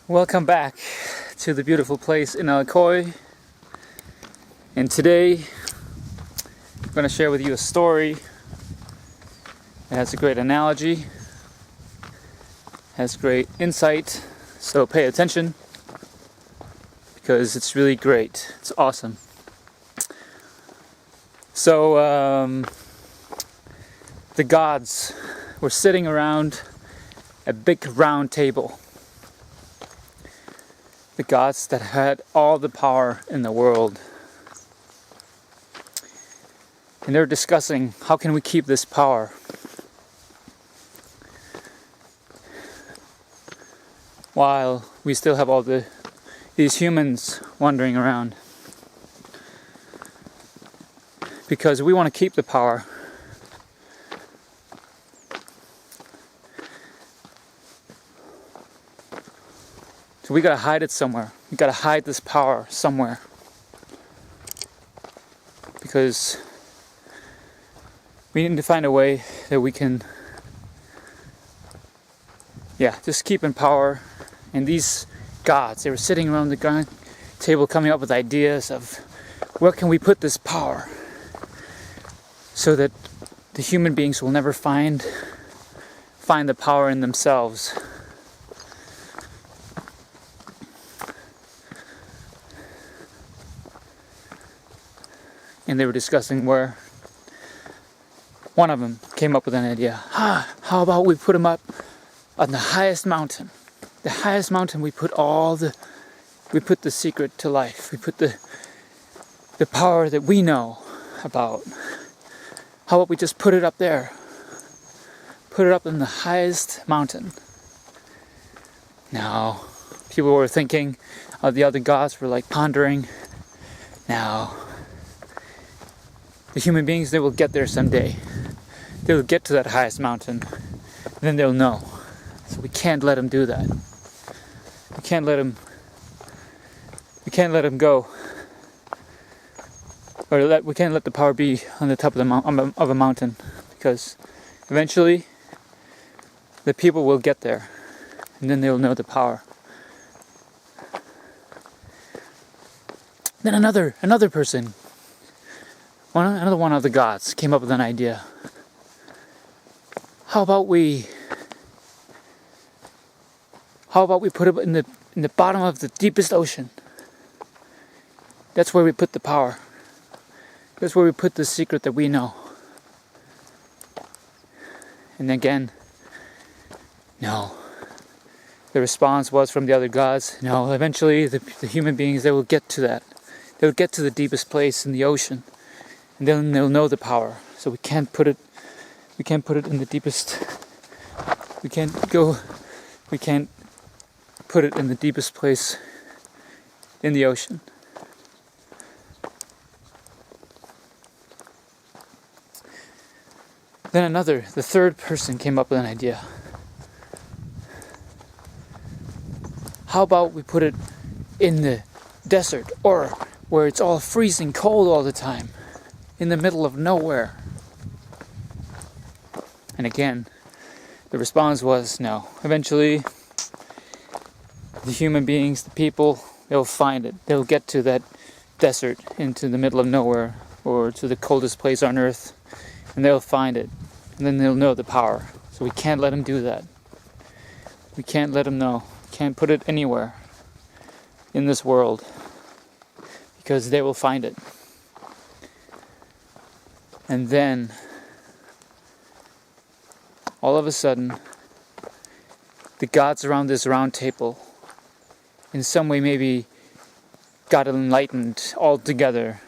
Welcome back to the beautiful place in Alcoy. And today I'm going to share with you a story. It has a great analogy, has great insight, so pay attention because it's really great. It's awesome. So the gods were sitting around a big round table. The gods that had all the power in the world. And they're discussing, how can we keep this power? While we still have all these humans wandering around. Because we want to keep the power. So we gotta hide it somewhere. We gotta hide this power somewhere. Because we need to find a way that we can, just keep in power. And these gods, they were sitting around the table coming up with ideas of where can we put this power so that the human beings will never find the power in themselves. And they were discussing where one of them came up with an idea. How about we put him up on the highest mountain? The highest mountain, we put the secret to life. We put the power that we know about. How about we just put it up there? Put it up in the highest mountain. Now, people were thinking, the other gods were like pondering. Now, the human beings, they will get there someday. They will get to that highest mountain. And then they'll know. So we can't let them do that. We can't let them go. We can't let the power be on the top of a mountain. Because eventually, the people will get there. And then they'll know the power. Then another person, another one of the gods came up with an idea. How about we put it in the bottom of the deepest ocean? That's where we put the power. That's where we put the secret that we know. And again, no. The response was from the other gods, no, eventually the human beings, they will get to that. They will get to the deepest place in the ocean. And then they'll know the power. So we can't put it in the deepest. We can't put it in the deepest place in the ocean. Then the third person came up with an idea. How about we put it in the desert, or where it's all freezing cold all the time? In the middle of nowhere. And again, the response was no. Eventually, the human beings, the people, they'll find it. They'll get to that desert, into the middle of nowhere, or to the coldest place on earth, and they'll find it. And then they'll know the power. So we can't let them do that. We can't let them know. We can't put it anywhere in this world, because they will find it. And then, all of a sudden, the gods around this round table, in some way maybe got enlightened all together.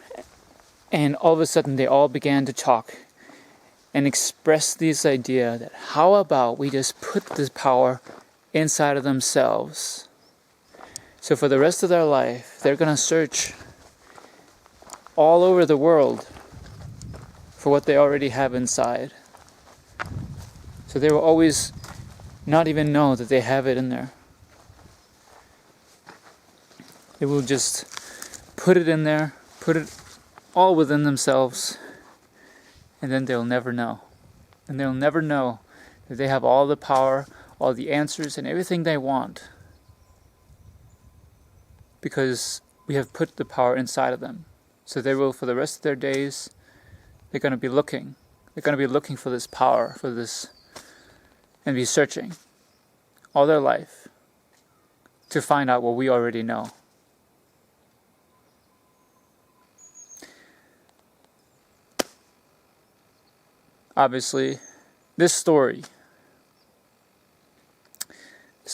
And all of a sudden, they all began to talk and express this idea that how about we just put this power inside of themselves. So for the rest of their life, they're going to search all over the world for what they already have inside. So they will always not even know that they have it in there. They will just put it in there, put it all within themselves, and then they'll never know. And they'll never know that they have all the power, all the answers, and everything they want. because we have put the power inside of them. So they will, for the rest of their days, they're going to be looking. They're going to be looking for this power, for this, and be searching all their life to find out what we already know. Obviously, this story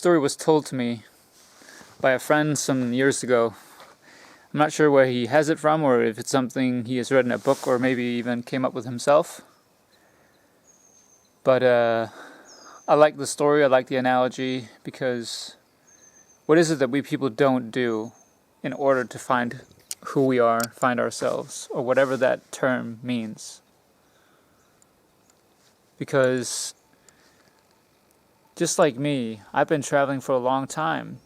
was told to me by a friend some years ago. I'm not sure where he has it from, or if it's something he has read in a book, or maybe even came up with himself. But I like the story, I like the analogy, because what is it that we people don't do in order to find who we are, find ourselves, or whatever that term means? Because just like me, I've been traveling for a long time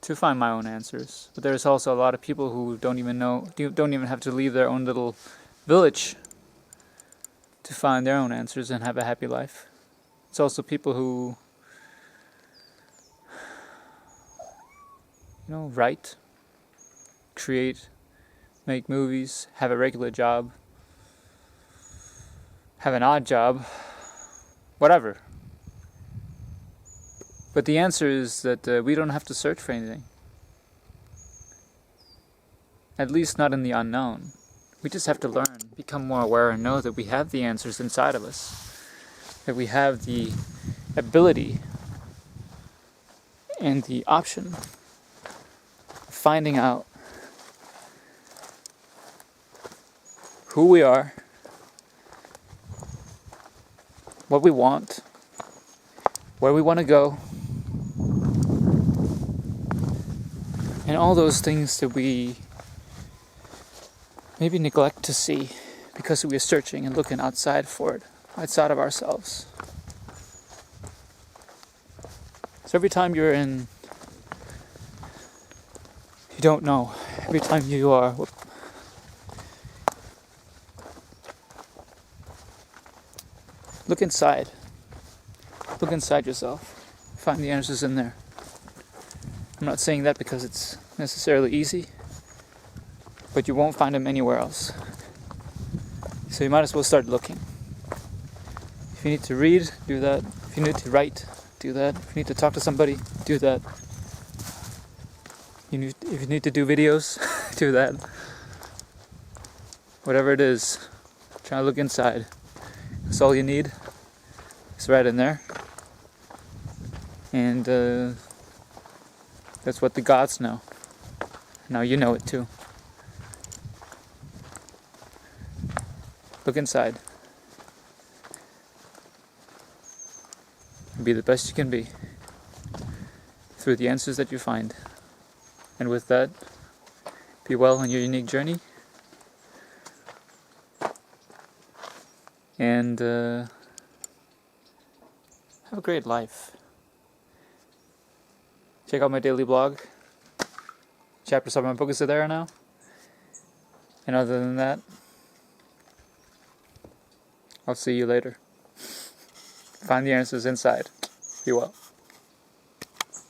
to find my own answers. But there's also a lot of people who don't even have to leave their own little village to find their own answers and have a happy life. It's also people who, write, create, make movies, have a regular job, have an odd job, whatever. But the answer is that we don't have to search for anything. At least not in the unknown. We just have to learn, become more aware, and know that we have the answers inside of us. That we have the ability and the option of finding out who we are, what we want, where we want to go, and all those things that we maybe neglect to see because we are searching and looking outside for it, outside of ourselves. So every time you don't know, every time you are, look inside yourself, find the answers in there. I'm not saying that because it's necessarily easy, but you won't find them anywhere else. So you might as well start looking. If you need to read, do that. If you need to write, do that. If you need to talk to somebody, do that. If you need to do videos, do that. Whatever it is, try to look inside. That's all you need. It's right in there. And that's what the gods know. Now you know it too. Look inside. Be the best you can be through the answers that you find. And with that, be well on your unique journey. And have a great life. Check out my daily blog. Chapters of my book is there now. And other than that, I'll see you later. Find the answers inside. Be well.